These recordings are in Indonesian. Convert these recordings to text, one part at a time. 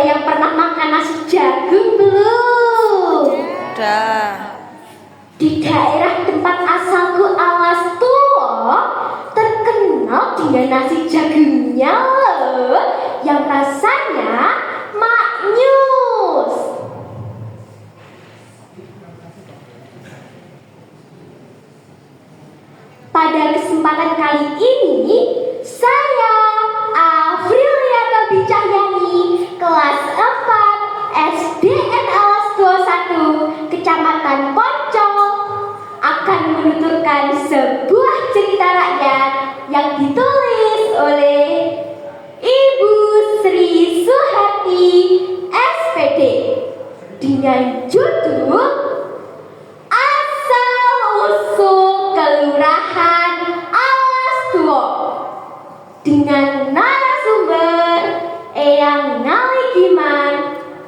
yang pernah makan nasi jagung belum? Udah. Di daerah tempat asalku Alas tuh terkenal dengan nasi jagungnya loh, yang rasanya maknyus. Pada kesempatan kali ini, saya Afrilia Tobi Cahyani, kelas 4 SDN Alas 21, Kecamatan Poncol, akan menuturkan sebuah cerita rakyat yang ditulis oleh Ibu Sri Suhati SPD dengan judul Asal-usul Kelurahan Alas Tua, dengan narasumber Eyang Ngaligiman,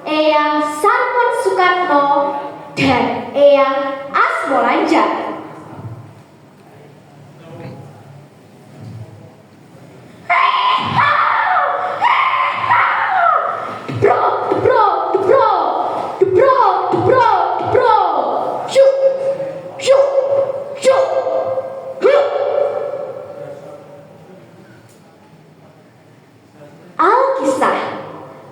Eyang Sarmon Soekarno, dan Eyang Asmolanja. Alkisah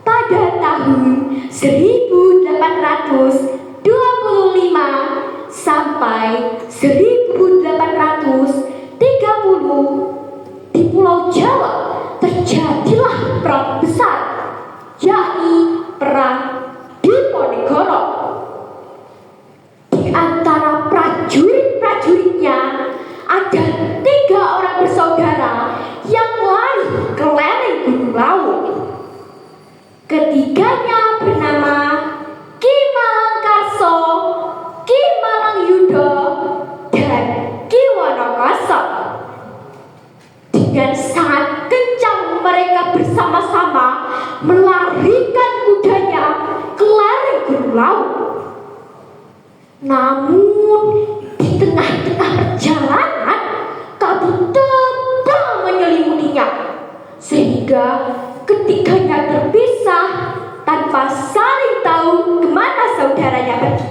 pada tahun 1825 sampai 1830 di Pulau Jawa terjadilah perang besar, yakni Perang Diponegoro. Di antara prajurit-prajuritnya ada 3 orang bersaudara yang lari ke lereng Gunung Lawu. Ketiganya bernama Ki Malangkarso, Ki Malangyuda, dan Ki Wonokoso. Dengan sangat kencang mereka bersama-sama melarikan kudanya ke lereng Gunung Lawu. Namun di tengah-tengah perjalanan kabut tebal menyelimutinya, sehingga ketiganya terpisah tanpa saling tahu kemana saudaranya pergi.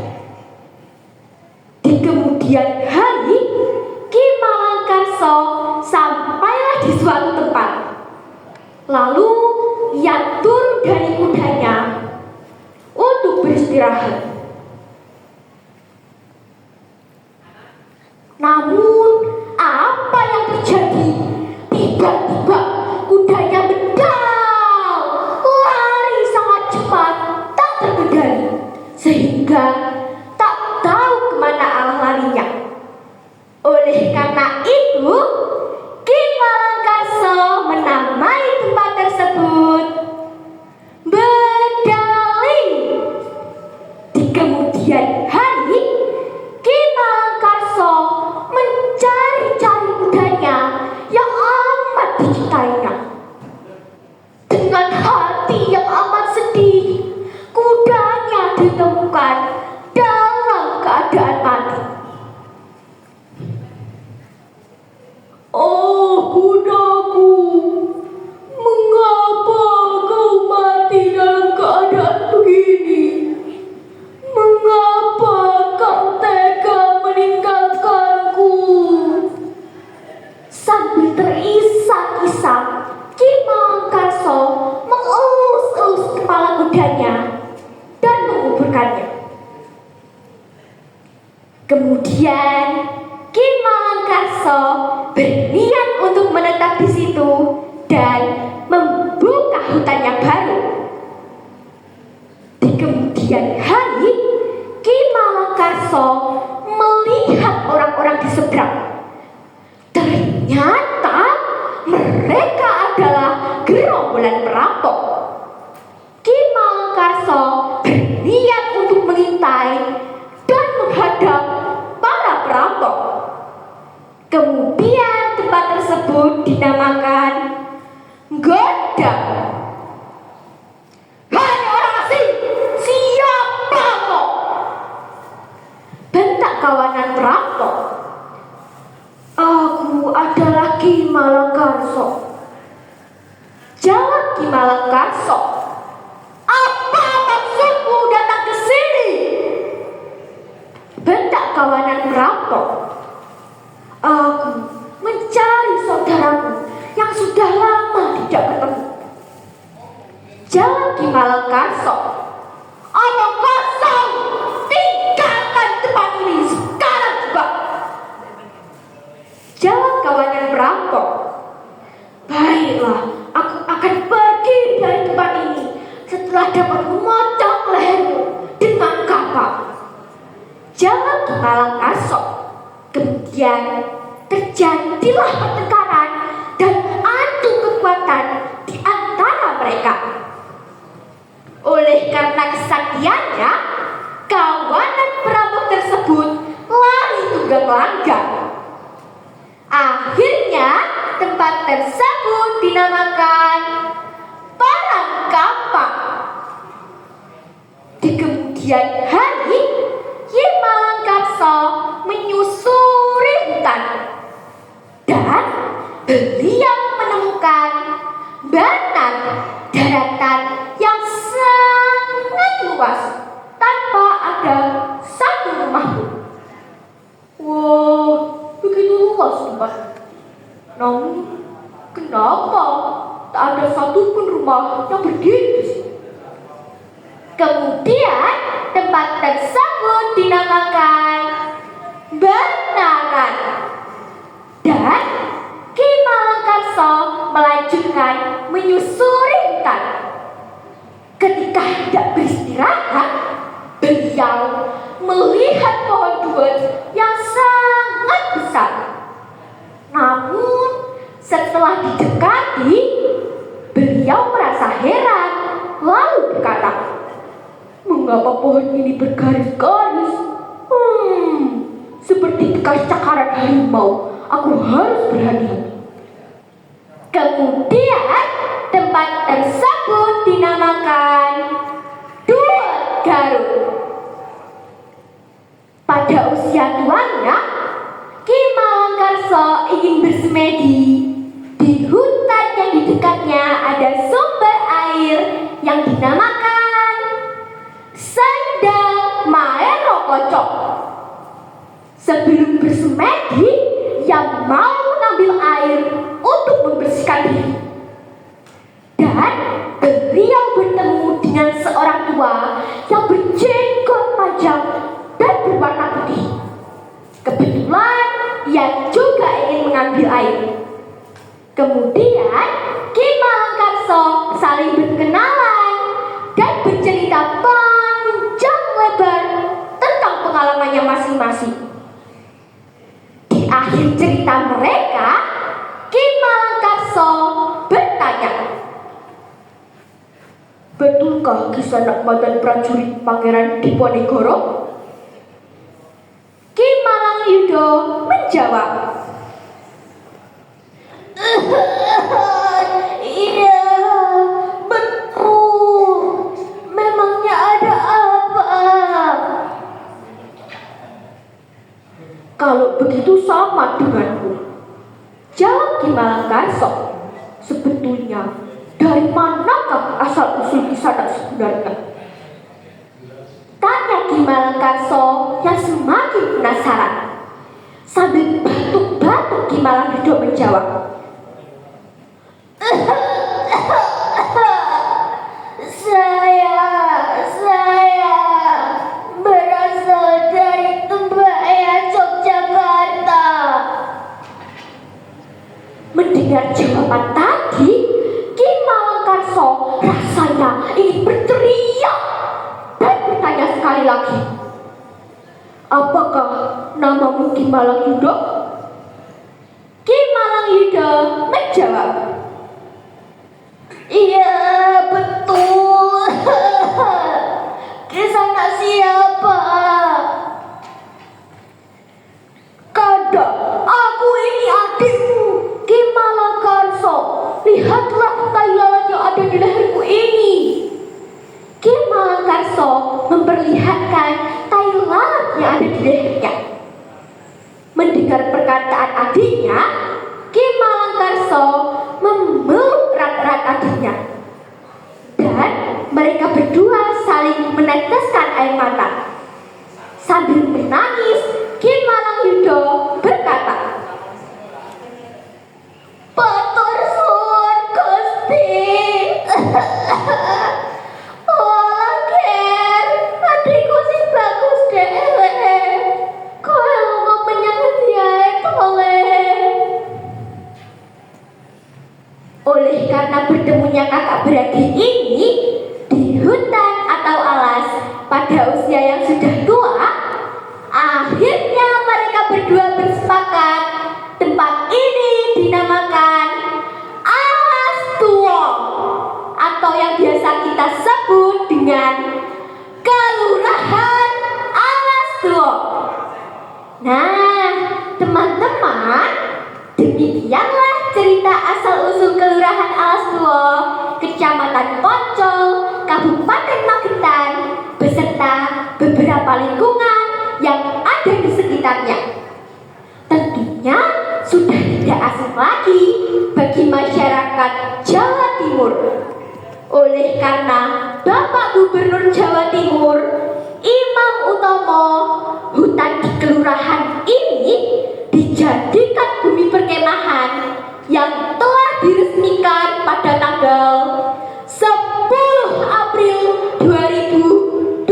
Di kemudian hari, Ki Malangkarso sampailah di suatu tempat. Lalu ia turun dari kudanya untuk beristirahat. Namun apa yang terjadi? Tiba-tiba kudanya bedal, lari sangat cepat, tak terkendali, sehingga tak tahu kemana arah larinya. Oleh karena itu, Ki Malangkarso menamai tempat tersebut Bedaling. Di kemudian hari, Ki Malangkarso mencari-cari kudanya yang amat dicintainya. Dengan hati yang amat sedih, kudanya ditemukan dalam keadaan mati. "Oh kudaku, mengapa kau mati dalam keadaan begini? Mengapa kau tega meninggalkanku?" Sambil terisak-isak, Ki Malangkarso mengelus-elus kepala kudanya dan menguburkannya. Kemudian Ki Malangkarso berniat untuk menetap di situ dan membuka hutan yang baru. Di kemudian hari, Ki Malangkarso melihat orang-orang di seberang. Ternyata mereka adalah gerombolan perampok. Ki Malangkarso berniat untuk mengintai dan menghadang para perampok. Kemudian tempat tersebut dinamakan Gondang. "Hai orang asing, siapa kau?" bentak kawanan perampok. "Aku adalah Ki Malangkarso," jawab Ki Malangkarso. akan memotong lehermu dengan kapal. Jawab Ki Malangkarsa. Kemudian terjadilah pertengkaran dan adu kekuatan di antara mereka. Oleh karena kesaktiannya, kawanan perampok tersebut lari tunggang langgang. Akhirnya tempat tersebut dinamakan Parangkampang. Di kemudian hari, Ki Malangkarsa menyusuri hutan dan beliau menemukan banan daratan yang sangat luas tanpa ada satu rumah pun. Wah, begitu luas tempat. Namun, kenapa tak ada satupun rumah yang berdiri di sini? Kemudian tempat tersebut dinamakan Banaran. Dan Ki Malangkarsa melanjutkan menyusuri hutan. Ketika hendak beristirahat, beliau melihat pohon duet yang sangat besar. Namun setelah didekati, beliau merasa heran lalu berkata, "Mengapa pohon ini bergaris-garis? Seperti bekas cakaran harimau. Aku harus berhati-hati." Kemudian tempat tersebut dinamakan Duet Garut. Pada usia tuanya, Ki Malangkarsa ingin bersemedi. Di hutan yang di dekatnya ada sumber air yang dinamakan Sendang Maero Kocok. Sebelum bersemedi, ia mau mengambil air untuk membersihkan diri. Dan beliau bertemu dengan seorang tua yang berjenggot panjang dan berwarna putih. Kebetulan ia juga ingin mengambil air. Kemudian Ki Malangkarsa saling berkenalan dan bercerita panjang lebar tentang pengalamannya masing-masing. Di akhir cerita mereka, Ki Malangkarsa bertanya, "Betulkah kisah mantan prajurit Pangeran Diponegoro?" Ki Malangyuda menjawab, "Iya, betul. Memangnya ada apa?" "Kalau begitu sama denganku," jawab Ki Malangkarsa. "Sebetulnya dari manakah asal-usul kisah sebenarnya?" Tanya Ki Malangkarsa yang semakin penasaran. Sambil batuk-batuk, Ki Malangyuda menjawab, Saya berasal dari Tembayan, Yogyakarta." Mendengar jawaban tadi, Ki Malangkarsa rasanya ingin berteriak dan bertanya sekali lagi, "Apakah namamu Ki Malangyuda?" Ki Malangyuda menjawab, "Iya, betul." "Kisana siapa?" "Kada, aku ini adikmu, Ki Malangkarsa. Lihatlah tai lalat yang ada di leherku ini." Ki Malangkarsa memperlihatkan tai lalat yang ada di lehernya. Mendengar perkataan adiknya, Ki Malangkarsa memeluk erat-erat adiknya. Dan mereka berdua saling meneteskan air mata. Sambil menangis, Ki Malangyuda berkata, "Matur suwun Gusti." "Olah Ger, adikku sing bagus dhewe. Kowe ngomong menyang endi ae tole." Oleh karena bertemunya kakak beradik ini di hutan pada usia yang sudah tua, akhirnya mereka berdua bersepakat tempat ini dinamakan Alas Tuwong, atau yang biasa kita sebut dengan Kelurahan Alas Tuwong. Nah, teman-teman, demikianlah cerita asal-usul Kelurahan Alas Tuwong, Kecamatan Poncol, Kabupaten Magetan, beserta beberapa lingkungan yang ada di sekitarnya. Tentunya sudah tidak asing lagi bagi masyarakat Jawa Timur. Oleh karena Bapak Gubernur Jawa Timur, Imam Utomo, hutan di kelurahan ini dijadikan bumi perkemahan yang telah diresmikan pada tanggal 10 April 2002.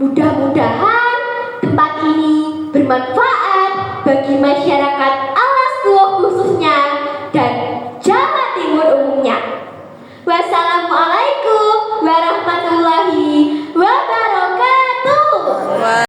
Mudah-mudahan tempat ini bermanfaat bagi masyarakat